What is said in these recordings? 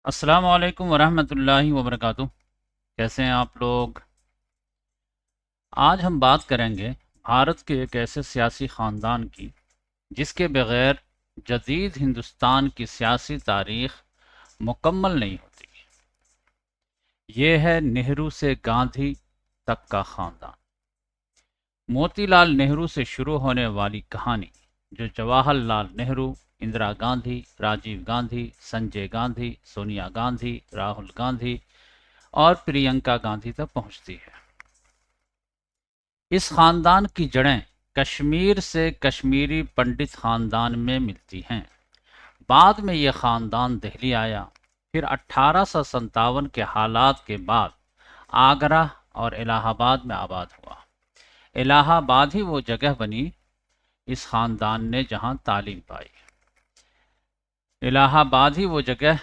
السلام علیکم ورحمۃ اللہ وبرکاتہ۔ کیسے ہیں آپ لوگ؟ آج ہم بات کریں گے بھارت کے ایک ایسے سیاسی خاندان کی جس کے بغیر جدید ہندوستان کی سیاسی تاریخ مکمل نہیں ہوتی۔ یہ ہے نہرو سے گاندھی تک کا خاندان۔ موتی لال نہرو سے شروع ہونے والی کہانی جو جواہر لال نہرو، اندرا گاندھی، راجیو گاندھی، سنجے گاندھی، سونیا گاندھی، راہل گاندھی اور پرینکا گاندھی تک پہنچتی ہے۔ اس خاندان کی جڑیں کشمیر سے کشمیری پنڈت خاندان میں ملتی ہیں۔ بعد میں یہ خاندان دہلی آیا، پھر 1857 کے حالات کے بعد آگرہ اور الہ آباد میں آباد ہوا۔ الہ آباد ہی وہ جگہ بنی اس خاندان نے جہاں تعلیم پائی۔ الہ آباد ہی وہ جگہ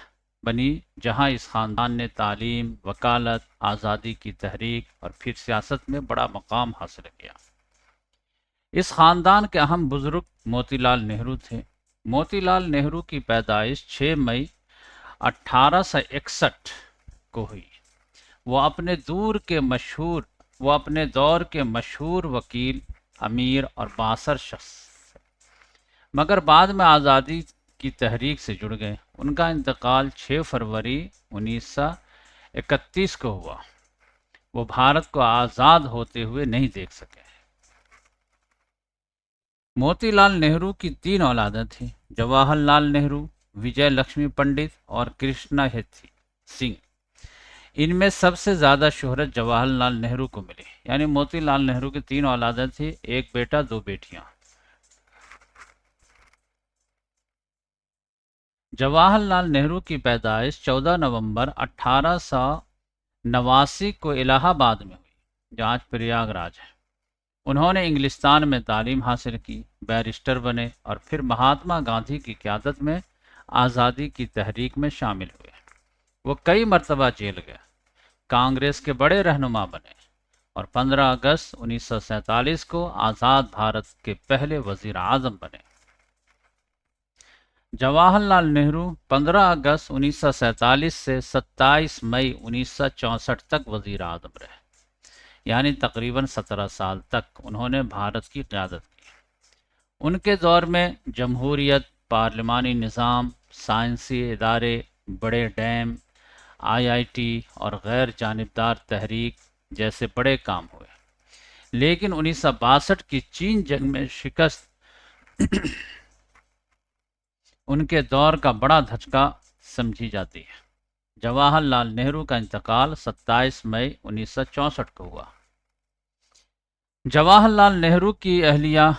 بنی جہاں اس خاندان نے تعلیم، وکالت، آزادی کی تحریک اور پھر سیاست میں بڑا مقام حاصل کیا۔ اس خاندان کے اہم بزرگ موتی لال نہرو تھے۔ موتی لال نہرو کی پیدائش 6 مئی 1861 کو ہوئی۔ وہ اپنے دور کے مشہور وکیل، امیر اور بااثر شخص تھے، مگر بعد میں آزادی کی تحریک سے جڑ گئے۔ ان کا انتقال 6 فروری 1931 کو ہوا۔ وہ بھارت کو آزاد ہوتے ہوئے نہیں دیکھ سکے۔ موتی لال نہرو کی 3 اولادیں تھیں: جواہر لال نہرو، وجے لکشمی پنڈت اور کرشنا ہیتھی سنگھ۔ ان میں سب سے زیادہ شہرت جواہر لال نہرو کو ملی۔ یعنی موتی لال نہرو کی 3 اولادیں تھیں، ایک بیٹا 2 بیٹیاں۔ جواہر لال نہرو کی پیدائش 14 نومبر 1889 کو الہ آباد میں ہوئی، جو آج پریاگ راج ہے۔ انہوں نے انگلستان میں تعلیم حاصل کی، بیرسٹر بنے اور پھر مہاتما گاندھی کی قیادت میں آزادی کی تحریک میں شامل ہوئے۔ وہ کئی مرتبہ جیل گئے، کانگریس کے بڑے رہنما بنے اور 15 اگست 1947 کو آزاد بھارت کے پہلے وزیر اعظم بنے۔ جواہر لال نہرو 15 اگست 1947 سے 27 مئی 1964 تک وزیر اعظم رہے، یعنی تقریباً 17 سال تک انہوں نے بھارت کی قیادت کی۔ ان کے دور میں جمہوریت، پارلیمانی نظام، سائنسی ادارے، بڑے ڈیم، آئی آئی ٹی اور غیر جانبدار تحریک جیسے بڑے کام ہوئے، لیکن 1962 کی چین جنگ میں شکست ان کے دور کا بڑا دھچکا سمجھی جاتی ہے۔ جواہر لال نہرو کا انتقال 27 مئی 1964 کو ہوا۔ جواہر لال نہرو کی اہلیہ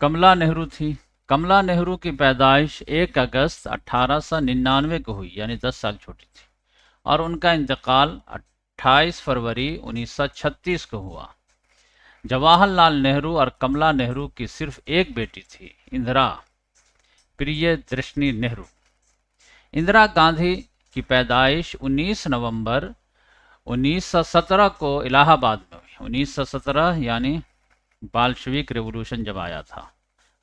کملا نہرو تھی۔ کملا نہرو کی پیدائش 1 اگست 1899 کو ہوئی، یعنی 10 سال چھوٹی تھی، اور ان کا انتقال 28 فروری 1936 کو ہوا۔ جواہر لال نہرو اور کملا نہرو کی صرف ایک بیٹی تھی، اندرا پریہ درشنی نہرو۔ اندرا گاندھی کی پیدائش 19 نومبر 1917 کو الہ آباد میں ہوئی۔ 1917 یعنی بالشویک ریولوشن جب آیا تھا،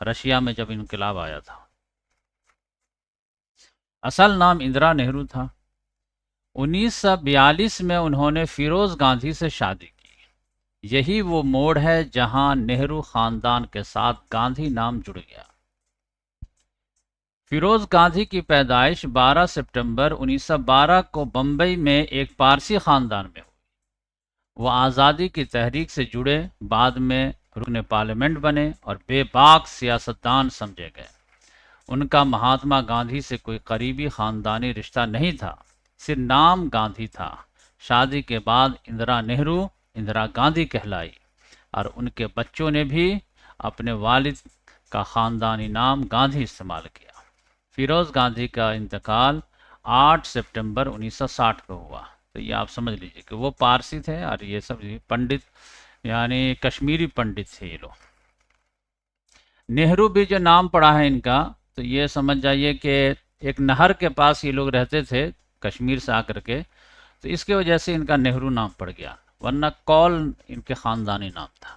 رشیا میں جب انقلاب آیا تھا۔ اصل نام اندرا نہرو تھا۔ 1942 میں انہوں نے فیروز گاندھی سے شادی کی۔ یہی وہ موڑ ہے جہاں نہرو خاندان کے ساتھ گاندھی نام جڑ گیا۔ فیروز گاندھی کی پیدائش 12 سپٹمبر 1912 کو بمبئی میں ایک پارسی خاندان میں ہوئی۔ وہ آزادی کی تحریک سے جڑے، بعد میں رکن پارلیمنٹ بنے اور بے باک سیاستدان سمجھے گئے۔ ان کا مہاتما گاندھی سے کوئی قریبی خاندانی رشتہ نہیں تھا، صرف نام گاندھی تھا۔ شادی کے بعد اندرا نہرو اندرا گاندھی کہلائی اور ان کے بچوں نے بھی اپنے والد کا خاندانی نام گاندھی استعمال کیا۔ فیروز گاندھی کا انتقال 8 سپٹمبر 1960 کو ہوا۔ تو یہ آپ سمجھ لیجئے کہ وہ پارسی تھے اور یہ سب پنڈت، یعنی کشمیری پنڈت تھے یہ لوگ۔ نہرو بھی جو نام پڑا ہے ان کا، تو یہ سمجھ جائیے کہ ایک نہر کے پاس یہ لوگ رہتے تھے کشمیر سے آ کر کے، تو اس کی وجہ سے ان کا نہرو نام پڑ گیا، ورنہ کول ان کے خاندانی نام تھا۔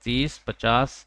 30, 50,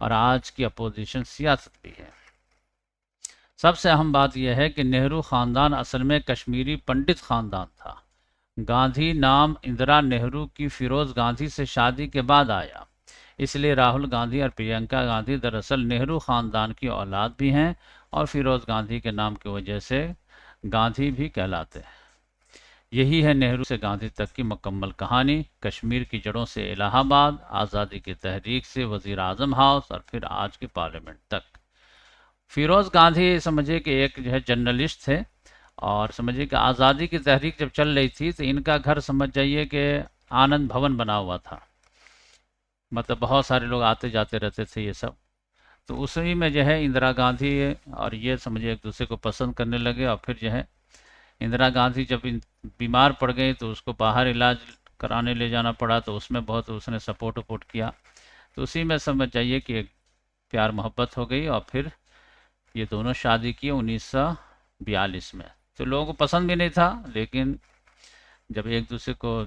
اور آج کی اپوزیشن سیاست بھی ہے۔ سب سے اہم بات یہ ہے کہ نہرو خاندان اصل میں کشمیری پنڈت خاندان تھا۔ گاندھی نام اندرا نہرو کی فیروز گاندھی سے شادی کے بعد آیا، اس لیے راہل گاندھی اور پرینکا گاندھی دراصل نہرو خاندان کی اولاد بھی ہیں اور فیروز گاندھی کے نام کی وجہ سے گاندھی بھی کہلاتے ہیں۔ یہی ہے نہرو سے گاندھی تک کی مکمل کہانی، کشمیر کی جڑوں سے الہ آباد، آزادی کی تحریک سے وزیر اعظم ہاؤس اور پھر آج کے پارلیمنٹ تک۔ فیروز گاندھی سمجھے کہ ایک جو ہے جرنلسٹ تھے، اور سمجھے کہ آزادی کی تحریک جب چل رہی تھی تو ان کا گھر سمجھ جائیے کہ آنند بھون بنا ہوا تھا، مطلب بہت سارے لوگ آتے جاتے رہتے تھے یہ سب۔ تو اسی میں جو ہے اندرا گاندھی اور یہ سمجھے ایک دوسرے کو پسند کرنے لگے، اور پھر جو ہے اندرا گاندھی جب بیمار پڑ گئی تو اس کو باہر علاج کرانے لے جانا پڑا، تو اس میں بہت اس نے سپورٹ کیا، تو اسی میں سمجھ جائیے کہ ایک پیار محبت ہو گئی، اور پھر یہ دونوں شادی کی 1942 میں۔ تو لوگوں کو پسند بھی نہیں تھا، لیکن جب ایک دوسرے کو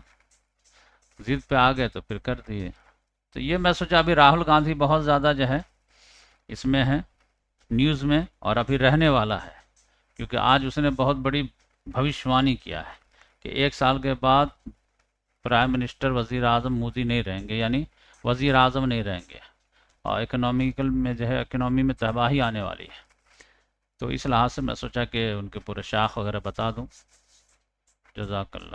ضد پہ آ گئے تو پھر کر دیے۔ تو یہ میں سوچا ابھی راہل گاندھی بہت زیادہ جو ہے اس میں ہے نیوز میں، اور ابھی رہنے والا ہے، کیونکہ آج اس نے بہت بڑی بھوشوانی کیا ہے کہ 1 سال کے بعد پرائم منسٹر وزیر اعظم مودی نہیں رہیں گے، یعنی وزیر اعظم نہیں رہیں گے، اور اکنامیکل میں جو ہے اکنامی میں تباہی آنے والی ہے۔ تو اس لحاظ سے میں سوچا کہ ان کے پورے شاخ وغیرہ بتا دوں۔ جزاک اللہ۔